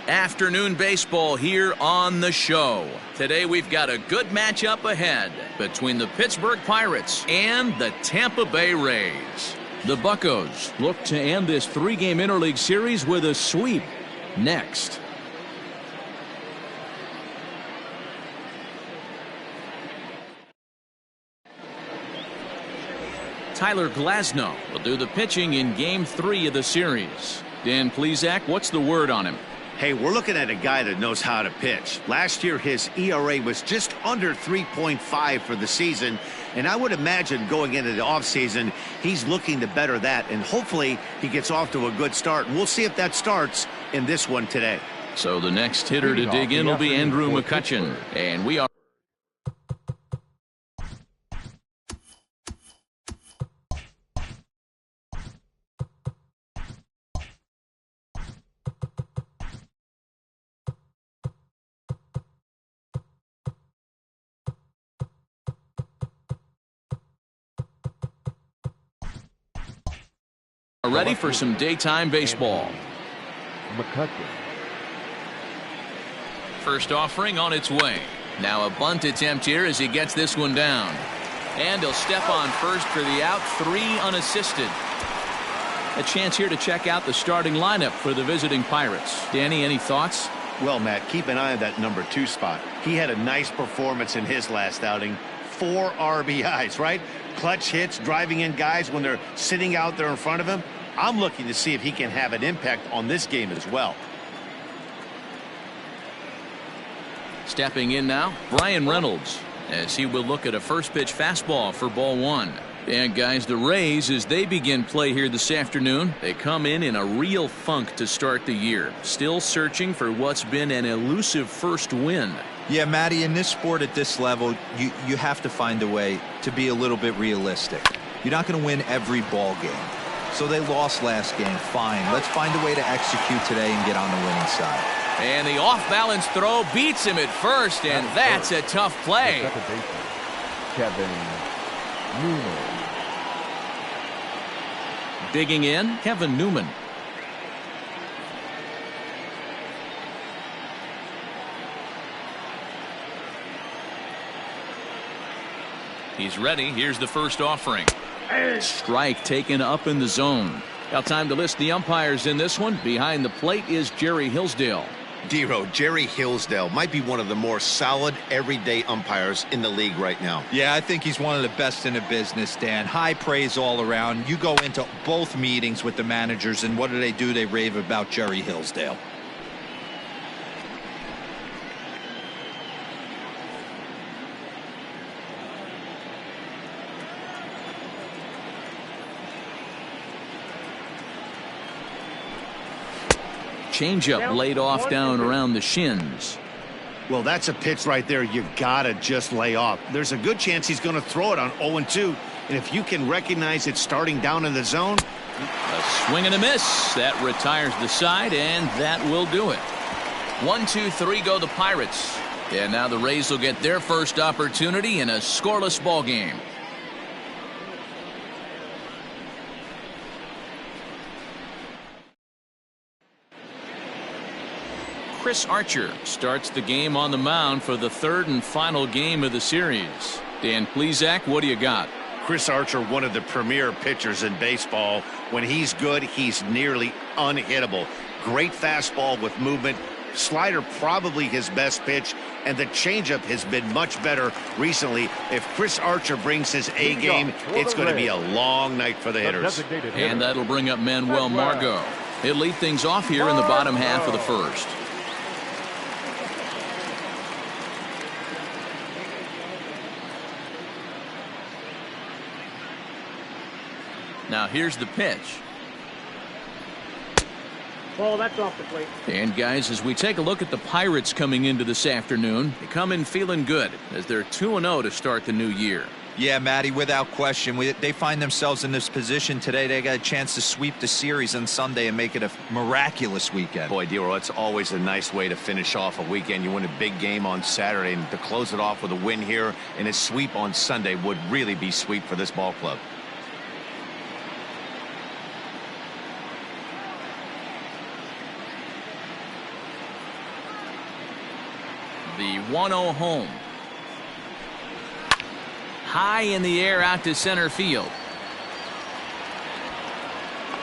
Afternoon baseball here on the show. Today we've got a good matchup ahead between the Pittsburgh Pirates and the Tampa Bay Rays. The Buccos look to end this three-game interleague series with a sweep next. Tyler Glasnow will do the pitching in Game 3 of the series. Dan Plesac, what's the word on him? Hey, we're looking at a guy that knows how to pitch. Last year, his ERA was just under 3.5 for the season, and I would imagine going into the offseason, he's looking to better that, and hopefully he gets off to a good start. And we'll see if that starts in this one today. So the next hitter to dig in will be Andrew McCutchen, and we are ready for some daytime baseball. McCutchen. First offering on its way. Now a bunt attempt here as he gets this one down. And he'll step on first for the out, 3 unassisted. A chance here to check out the starting lineup for the visiting Pirates. Danny, any thoughts? Well, Matt, keep an eye on that number 2 spot. He had a nice performance in his last outing. 4 RBIs, right? Clutch hits, driving in guys when they're sitting out there in front of him. I'm looking to see if he can have an impact on this game as well. Stepping in now, Brian Reynolds, as he will look at a first pitch fastball for ball 1. And guys, the Rays, as they begin play here this afternoon, they come in a real funk to start the year. Still searching for what's been an elusive first win. Yeah, Matty, in this sport at this level, you have to find a way to be a little bit realistic. You're not going to win every ball game. So they lost last game. Fine. Let's find a way to execute today and get on the winning side. And the off-balance throw beats him at first, and that's a tough play. Kevin Newman. Digging in, Kevin Newman. He's ready. Here's the first offering. Strike taken up in the zone. Now time to list the umpires in this one. Behind the plate is Jerry Hillsdale. D-Row, Jerry Hillsdale might be one of the more solid everyday umpires in the league right now. Yeah, I think he's one of the best in the business, Dan. High praise all around. You go into both meetings with the managers, and what do? They rave about Jerry Hillsdale. Changeup laid off down around the shins. Well, that's a pitch right there you gotta just lay off. There's a good chance he's going to throw it on 0-2, and if you can recognize it starting down in the zone. A swing and a miss. That retires the side, and that will do it. 1-2-3 go the Pirates. And now the Rays will get their first opportunity in a scoreless ball game. Chris Archer starts the game on the mound for the third and final game of the series. Dan Plesac, what do you got? Chris Archer, one of the premier pitchers in baseball. When he's good, he's nearly unhittable. Great fastball with movement. Slider probably his best pitch, and the changeup has been much better recently. If Chris Archer brings his A game, it's going to be a long night for the hitters. And that'll bring up Manuel Margot. He'll lead things off here in the bottom half of the first. Now here's the pitch. Ball, that's off the plate. And guys, as we take a look at the Pirates coming into this afternoon, they come in feeling good as they're 2-0 to start the new year. Yeah, Matty, without question. They find themselves in this position today. They got a chance to sweep the series on Sunday and make it a miraculous weekend. Boy, D-Row, it's always a nice way to finish off a weekend. You win a big game on Saturday, and to close it off with a win here and a sweep on Sunday would really be sweet for this ball club. The 1-0 home. High in the air out to center field.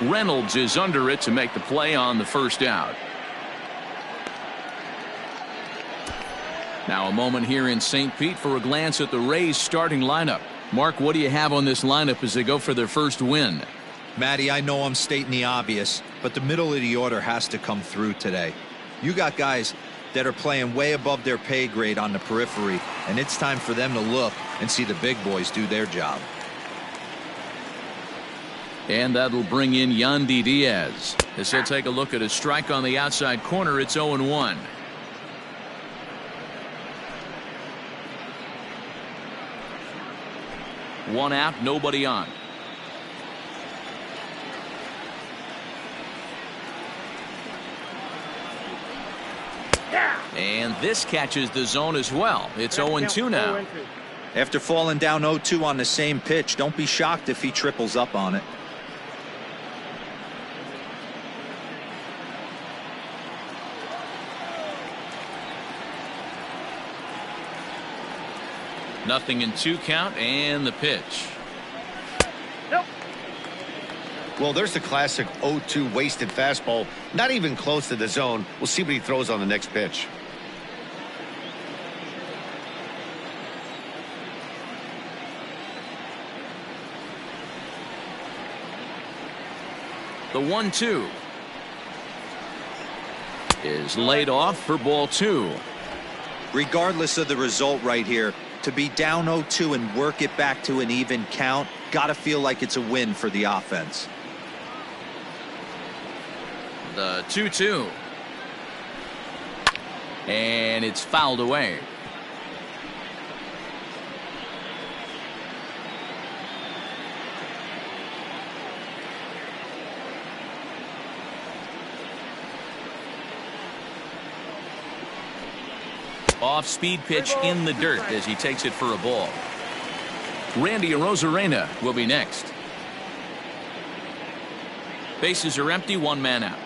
Reynolds is under it to make the play on the first out. Now a moment here in St. Pete for a glance at the Rays starting lineup. Mark, what do you have on this lineup as they go for their first win? Matty, I know I'm stating the obvious, but the middle of the order has to come through today. You got guys that are playing way above their pay grade on the periphery, and it's time for them to look and see the big boys do their job. And that'll bring in Yandy Diaz as he'll take a look at a strike on the outside corner. It's 0-1. One out, nobody on. And this catches the zone as well. It's 0-2 now. After falling down 0-2 on the same pitch, don't be shocked if he triples up on it. Nothing in 2 count and the pitch. Nope. Well, there's the classic 0-2 wasted fastball. Not even close to the zone. We'll see what he throws on the next pitch. The 1-2 is laid off for ball 2. Regardless of the result right here, to be down 0-2 and work it back to an even count, gotta feel like it's a win for the offense. The 2-2. And it's fouled away. Off-speed pitch in the dirt as he takes it for a ball. Randy Arozarena will be next. Bases are empty, 1 man out.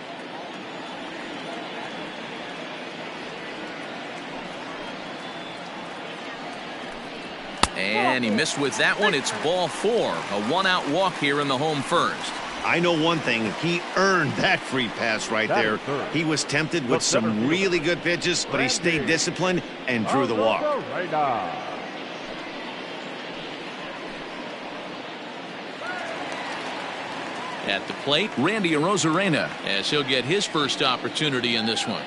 And he missed with that one. It's ball 4. A 1-out walk here in the home first. I know one thing. He earned that free pass right there. He was tempted with some really good pitches, but he stayed disciplined and drew the walk. At the plate, Randy Arozarena, as he'll get his first opportunity in this one.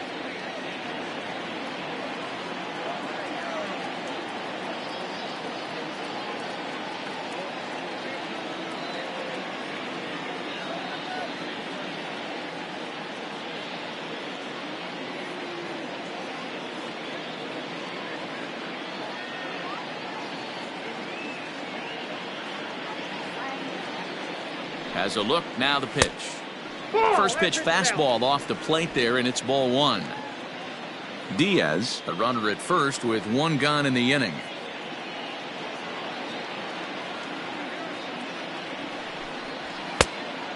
Has a look, now the pitch. First pitch fastball off the plate there, and it's ball 1. Diaz, a runner at first with 1 gone in the inning.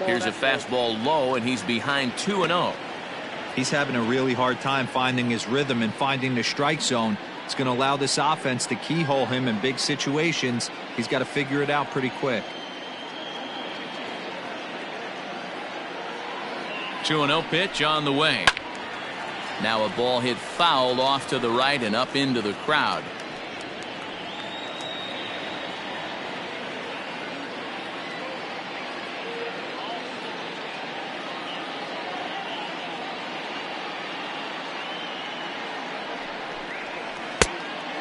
Here's a fastball low, and he's behind 2-0. He's having a really hard time finding his rhythm and finding the strike zone. It's going to allow this offense to keyhole him in big situations. He's got to figure it out pretty quick. 2-0 pitch on the way. Now a ball hit foul off to the right and up into the crowd.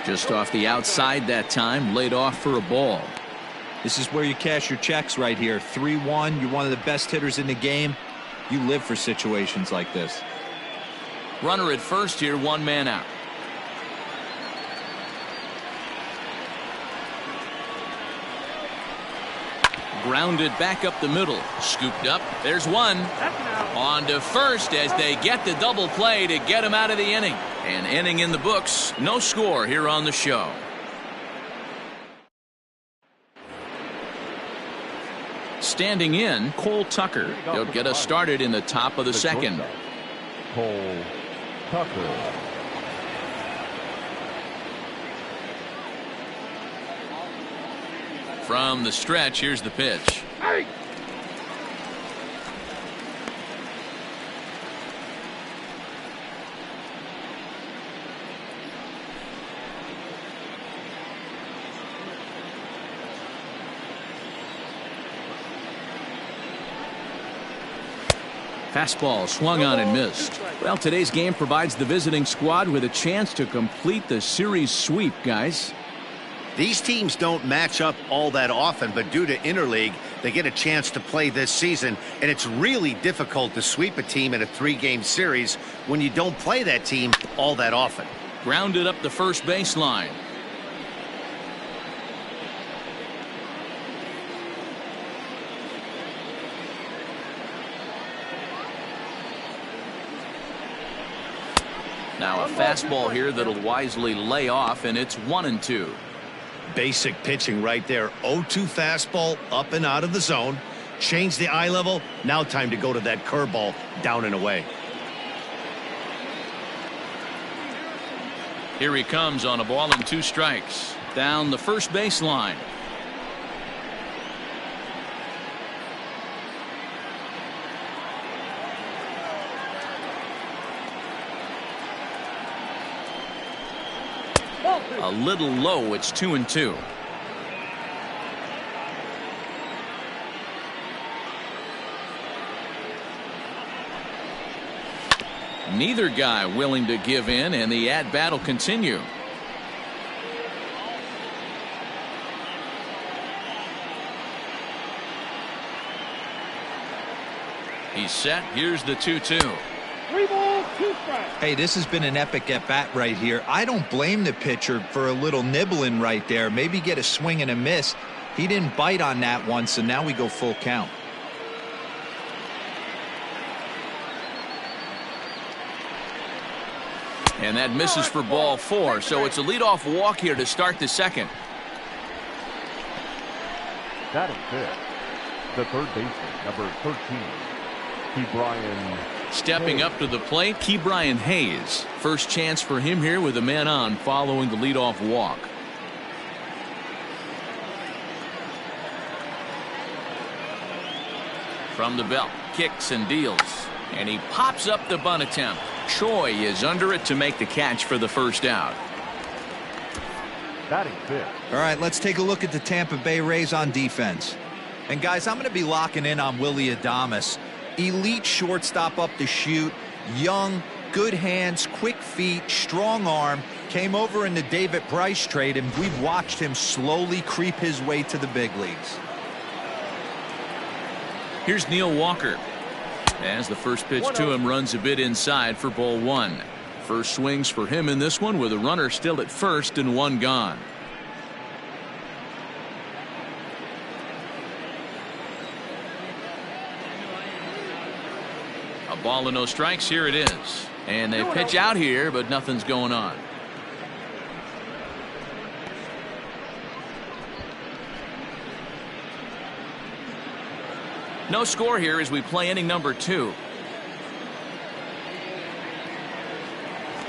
Just off the outside that time, laid off for a ball. This is where you cash your checks right here. 3-1. You're one of the best hitters in the game. You live for situations like this. Runner at first here, 1 man out. Grounded back up the middle. Scooped up. There's 1. On to first as they get the double play to get him out of the inning. An inning in the books. No score here on the show. Standing in, Cole Tucker. He'll get us started in the top of the second. Cole Tucker. From the stretch, here's the pitch. Hey. Fastball swung on and missed. Well, today's game provides the visiting squad with a chance to complete the series sweep, guys. These teams don't match up all that often, but due to interleague, they get a chance to play this season, and it's really difficult to sweep a team in a 3-game series when you don't play that team all that often. Grounded up the first baseline. Now a fastball here that'll wisely lay off, and it's 1-2. Basic pitching right there. 0-2 fastball up and out of the zone. Change the eye level. Now time to go to that curveball down and away. Here he comes on a ball and 2 strikes. Down the first baseline. A little low. It's 2-2. Neither guy willing to give in, and the at-bat will continue. He's set. Here's the 2-2. 3 balls, 2 strikes. Hey, this has been an epic at-bat right here. I don't blame the pitcher for a little nibbling right there. Maybe get a swing and a miss. He didn't bite on that one, so now we go full count. And that misses for ball 4, so it's a leadoff walk here to start the second. Batting fifth, the third baseman, number 13, Brian. Stepping up to the plate, Brian Hayes. First chance for him here with a man on following the leadoff walk. From the belt, kicks and deals. And he pops up the bunt attempt. Choi is under it to make the catch for the first out. Batting fifth. All right, let's take a look at the Tampa Bay Rays on defense. And guys, I'm going to be locking in on Willy Adames. Elite shortstop up the chute, young, good hands, quick feet, strong arm. Came over in the David Price trade, and we've watched him slowly creep his way to the big leagues. Here's Neil Walker. As the first pitch to him runs a bit inside for ball 1. First swings for him in this one with a runner still at first and 1 gone. A ball and no strikes. Here it is. And they pitch out here, but nothing's going on. No score here as we play inning number 2.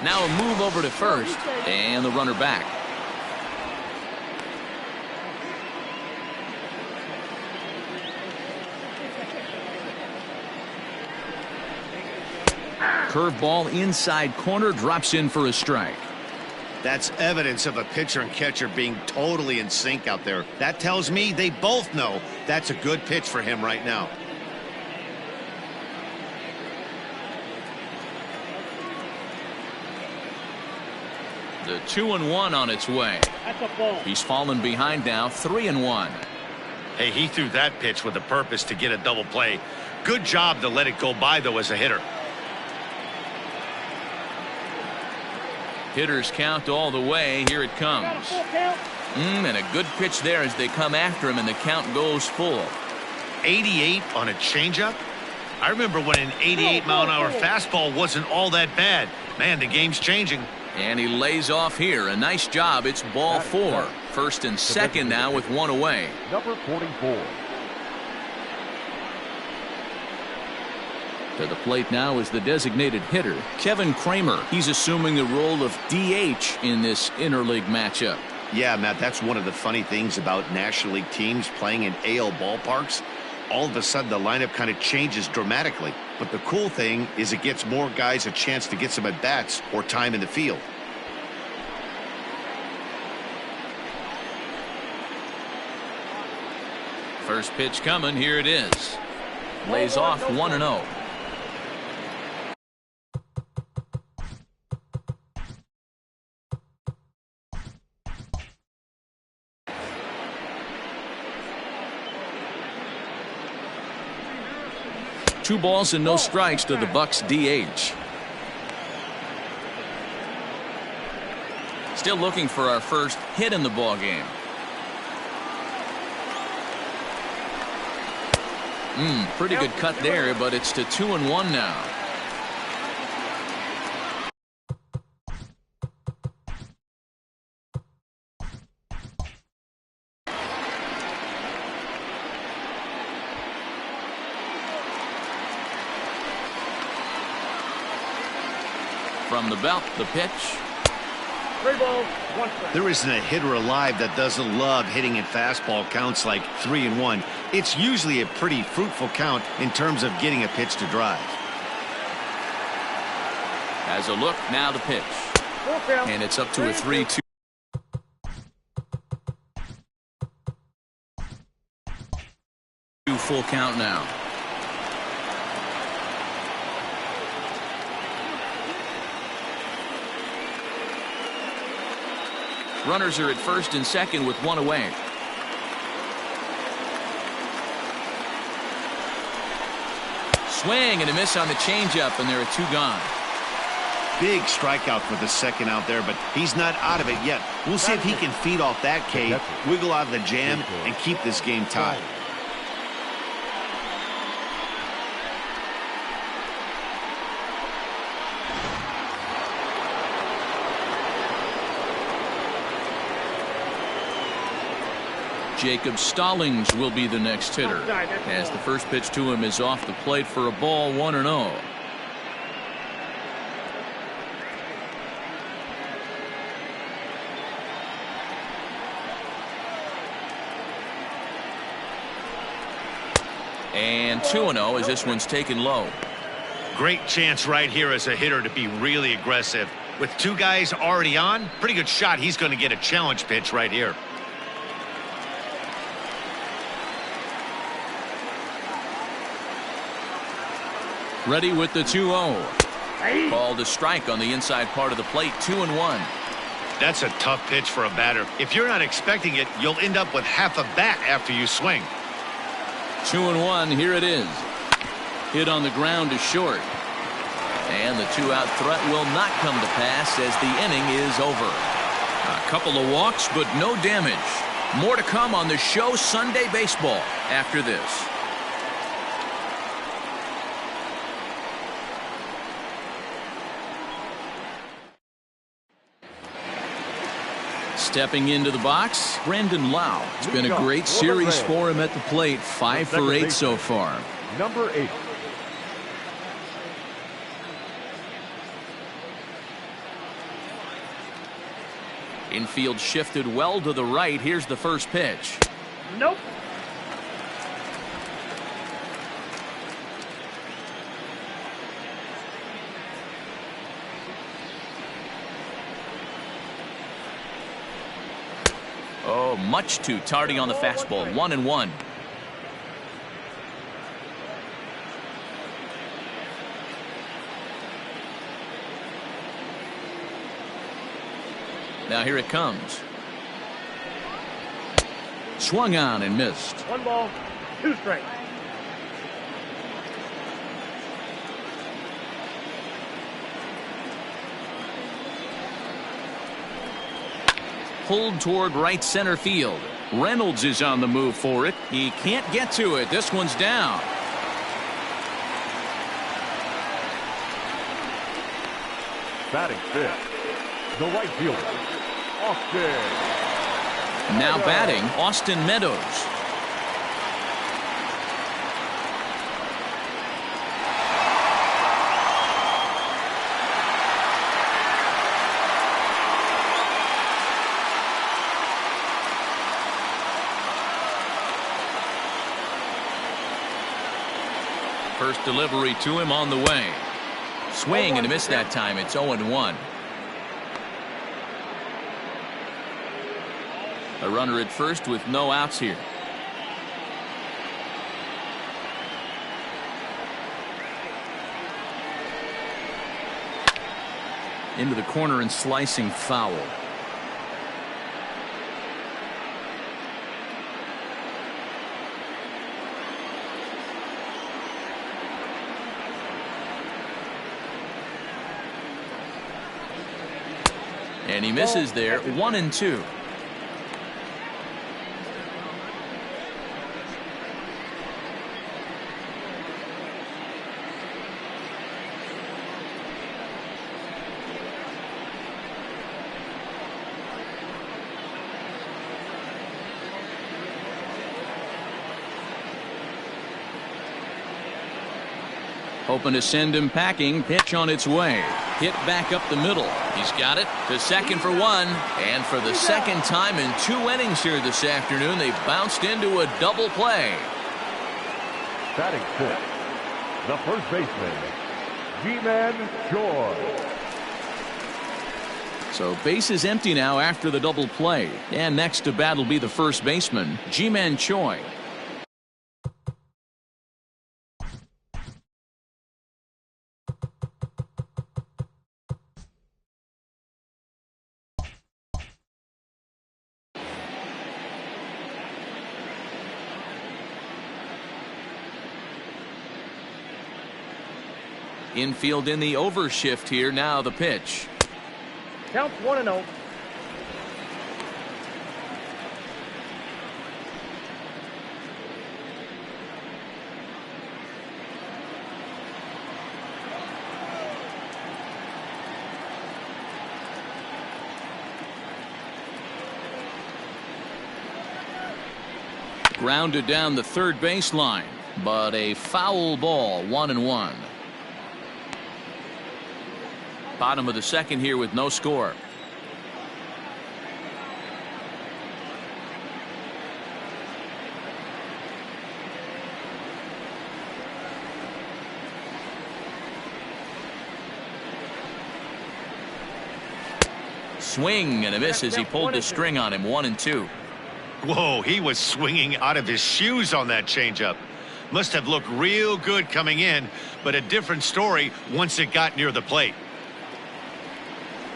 Now a move over to first, and the runner back. Curveball inside corner, drops in for a strike. That's evidence of a pitcher and catcher being totally in sync out there. That tells me they both know that's a good pitch for him right now. The 2-1 on its way. That's a ball. He's fallen behind now, 3-1. Hey, he threw that pitch with a purpose to get a double play. Good job to let it go by, though, as a hitter. Hitters count all the way. Here it comes. And a good pitch there as they come after him, and the count goes full. 88 on a changeup? I remember when an 88-mile-an-hour fastball wasn't all that bad. Man, the game's changing. And he lays off here. A nice job. It's ball 4. First and second now with 1 away. Number 44. To the plate now is the designated hitter, Kevin Kramer. He's assuming the role of DH in this interleague matchup. Yeah, Matt, that's one of the funny things about National League teams playing in AL ballparks. All of a sudden, the lineup kind of changes dramatically. But the cool thing is it gets more guys a chance to get some at-bats or time in the field. First pitch coming. Here it is. Lays off 1-0. Two balls and no strikes to the Bucks DH. Still looking for our first hit in the ball game. Pretty good cut there, but it's to 2-1 now. From the belt, the pitch. 3 balls, 1 strike. There isn't a hitter alive that doesn't love hitting in fastball counts like 3-1. It's usually a pretty fruitful count in terms of getting a pitch to drive. Has a look, now the pitch. And it's up to a 3-2. Full count now. Runners are at first and second with 1 away. Swing and a miss on the changeup, and there are 2 gone. Big strikeout for the second out there, but he's not out of it yet. We'll see if he can feed off that K, wiggle out of the jam, and keep this game tied. Jacob Stallings will be the next hitter, as the first pitch to him is off the plate for a ball, 1-0. And 2-0 as this one's taken low. Great chance right here as a hitter to be really aggressive. With 2 guys already on, pretty good shot. He's going to get a challenge pitch right here. Ready with the 2-0. Called a strike on the inside part of the plate, 2-1. That's a tough pitch for a batter. If you're not expecting it, you'll end up with half a bat after you swing. 2-1, here it is. Hit on the ground is short. And the 2-out threat will not come to pass as the inning is over. A couple of walks, but no damage. More to come on the show Sunday Baseball after this. Stepping into the box, Brandon Lau. It's been a great series for him at the plate. 5 for 8 so far. Number 8. Infield shifted well to the right. Here's the first pitch. Nope. Oh, much too tardy on the fastball. 1-1. Now here it comes. Swung on and missed. 1 ball, 2 strikes. Pulled toward right center field. Reynolds is on the move for it. He can't get to it. This one's down. Batting 5th, the right fielder, Austin. Now batting, Austin Meadows. First delivery to him on the way. Swing and a miss that time. It's 0-1. A runner at first with no outs here. Into the corner and slicing foul. And he misses there. 1-2. Hoping to send him packing. Pitch on its way. Hit back up the middle. He's got it to second for one. And for the second time in 2 innings here this afternoon, they bounced into a double play. Batting fifth, the first baseman, G-Man Choi. So base is empty now after the double play. And next to bat will be the first baseman, G-Man Choi. Infield in the overshift here. Now the pitch. Counts 1-0. Grounded down the third baseline, but a foul ball. 1-1. Bottom of the second here with no score. Swing and a miss as he pulled the string on him. 1-2. Whoa, he was swinging out of his shoes on that changeup. Must have looked real good coming in, but a different story once it got near the plate.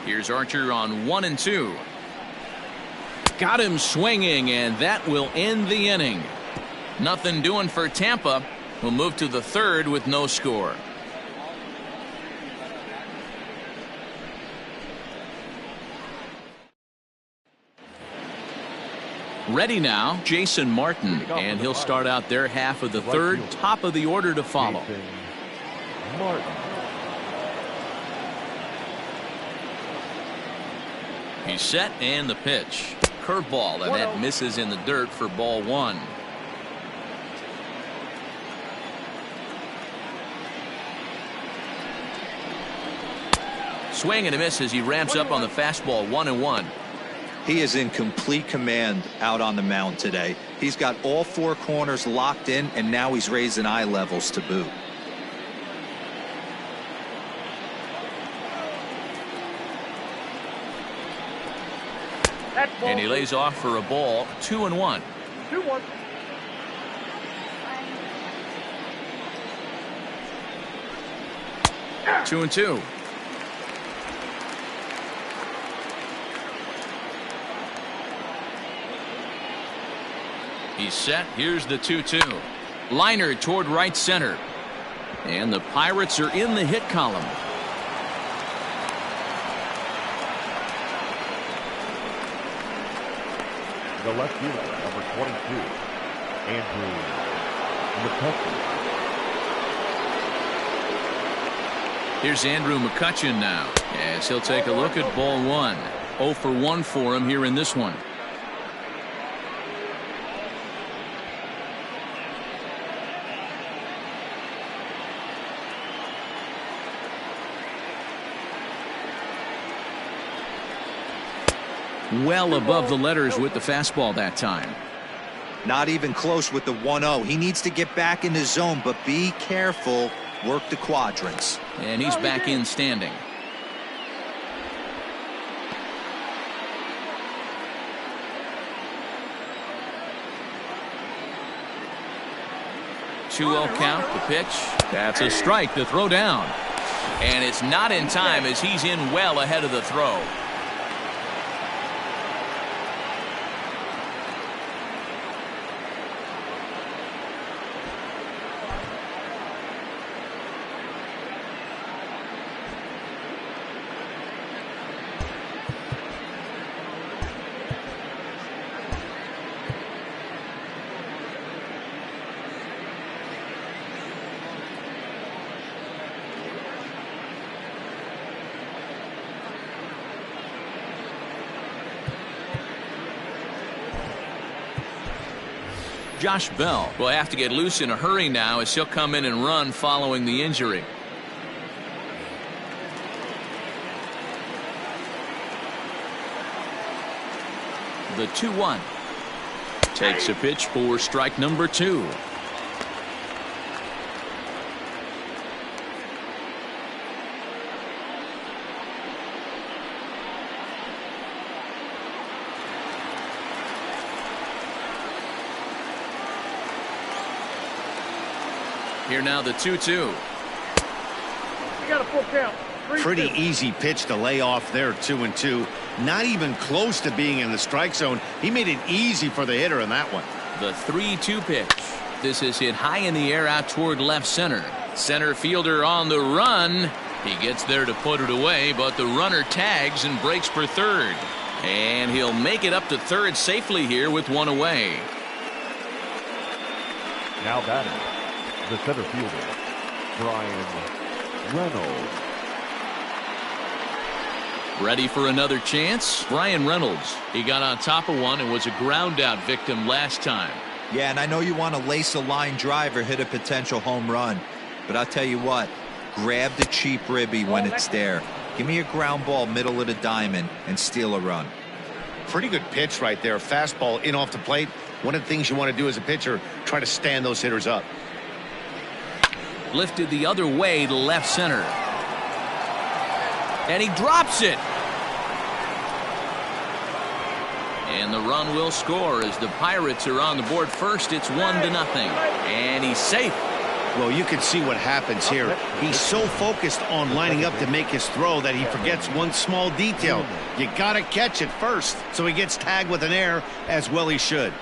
Here's Archer on 1-2. Got him swinging, and that will end the inning. Nothing doing for Tampa. We'll move to the third with no score. Ready now, Jason Martin, and he'll start out their half of the third. Top of the order to follow. Martin. He's set, and the pitch. Curveball, and that misses in the dirt for ball one. Swing and a miss as he ramps up on the fastball. 1-1. He is in complete command out on the mound today. He's got all four corners locked in, and now he's raising eye levels to boot. And he lays off for a ball. 2-1. 2-1. Two and two. He's set. Here's the 2-2. Liner toward right center. And the Pirates are in the hit column. The left fielder, number 22, Andrew McCutcheon. Here's Andrew McCutcheon now, as he'll take a look at ball one. 0 for 1 for him here in this one. Well above the letters with the fastball that time. Not even close with the 1-0. He needs to get back in the zone, but be careful. Work the quadrants. And he's back in standing. Two-0 count, the pitch. That's a strike, the throw down. And it's not in time as he's in well ahead of the throw. Josh Bell will have to get loose in a hurry now as he'll come in and run following the injury. The 2-1. Takes a pitch for strike number 2. Here now the 2-2. You got a full count. Pretty easy pitch to lay off there, 2-2. Not even close to being in the strike zone. He made it easy for the hitter in that one. The 3-2 pitch. This is hit high in the air out toward left center. Center fielder on the run. He gets there to put it away, but the runner tags and breaks for third. And he'll make it up to third safely here with one away. Now batting, the center fielder, Brian Reynolds. Ready for another chance? Brian Reynolds. He got on top of one and was a ground out victim last time. Yeah, and I know you want to lace a line drive or hit a potential home run, but I'll tell you what, grab the cheap ribby when it's there. Give me a ground ball middle of the diamond and steal a run. Pretty good pitch right there. Fastball in off the plate. One of the things you want to do as a pitcher, try to stand those hitters up. Lifted the other way to left center. And he drops it. And the run will score as the Pirates are on the board first. It's 1-0. And he's safe. Well, you can see what happens here. He's so focused on lining up to make his throw that he forgets one small detail. You got to catch it first. So he gets tagged with an error, as well he should.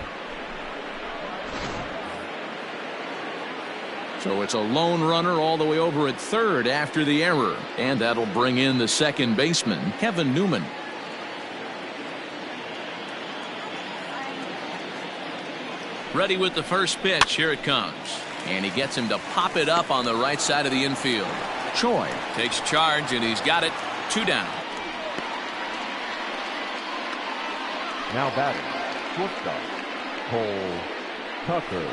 So it's a lone runner all the way over at third after the error. And that'll bring in the second baseman, Kevin Newman. Ready with the first pitch. Here it comes. And he gets him to pop it up on the right side of the infield. Choi takes charge, and he's got it. 2 down. Now batting, shortstop, Cole Tucker.